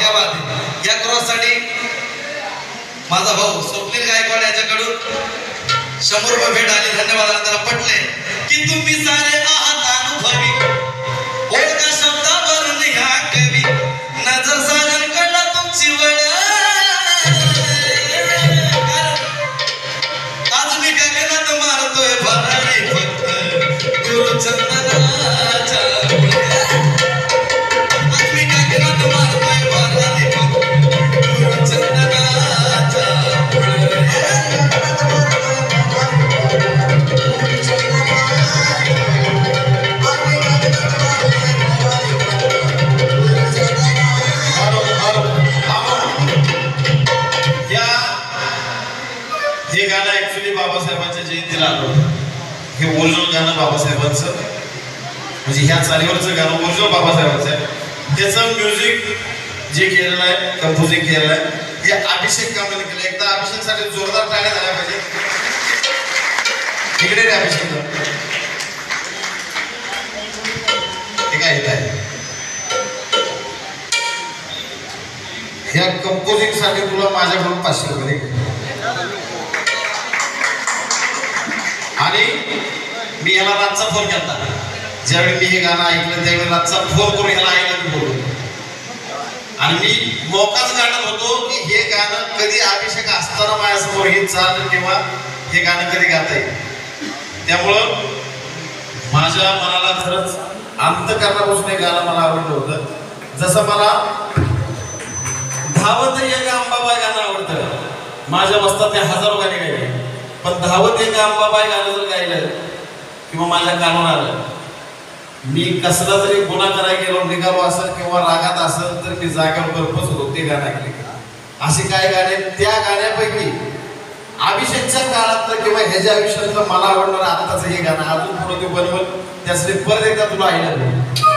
क्या बात आहे. या क्रॉससाठी माझा भाऊ स्वप्नील गायकवाड याच्याकडून 100 रुपये भेट आली. धन्यवाद. त्याला पटले की तुम्ही सारे आहात अनुभवी, ओळखा शब्दावरून ह्या कवी, नजर सागर कडला तुमची वळ. आज मी गगनात मारतोय भरारी फक्त गुरुचंदनाच्या. आज मी गगनात मारतोय भरारी फक्त गुरुचंदनाच्या. हे गाणं ऍक्च्युली बाबासाहेबांच्या जयंतीला आलं होतं. हे ओरिजिनल गाणं बाबासाहेबांचं, म्हणजे ह्या चालीवरचं गाणं ओरिजिनल बाबासाहेबांचं आहे. त्याचं म्युझिक जे केलेलं आहे, कंपोजिंग केलेलं आहे, हे अभिषेक कांबळे केलं. एकदा अभिषेकसाठी जोरदार टाळ्या झाल्या पाहिजे. इकडे रे अभिषेक, हे काय येत आहे. ह्या कंपोजिंग साठी तुला माझ्याकडून 500 रुपये. आणि मी ह्याला रातचा फोन केला. ज्यावेळी मी हे गाणं ऐकलं त्यावेळी रातचा फोन करून ह्याला ऐकलं मी बोललो. आणि मी मोकाच गाणं होतो की हे गाणं कधी अभिषेक असताना माझ्यासमोर हे चाल किंवा हे गाणं कधी गाता येईल. त्यामुळं माझ्या मनाला खरंच अंतःकरणापासून हे गाणं मला आवडलं होतं. जसं मला धावत एक अंबाबाई गाणं आवडतं. माझ्या वस्तात ते हजारो गाणे गायले, पण धावत एक अंबाबाई गाणं जर गायलं किंवा माझ्या कानावर आलं, मी कसला जरी गुन्हा करायला गेलो, निघालो असेल किंवा रागात असेल, तर मी जागेवर गरपच होतो ते गाणं ऐकले. असे काय गाणे, त्या गाण्यापैकी अभिषेकच्या काळातलं किंवा ह्याच्या आयुष्यातलं मला आवडणारं आत्ताचं हे गाणं अजून पुढे ते बनवल. त्यासाठी परत एकदा तुला ऐकलं.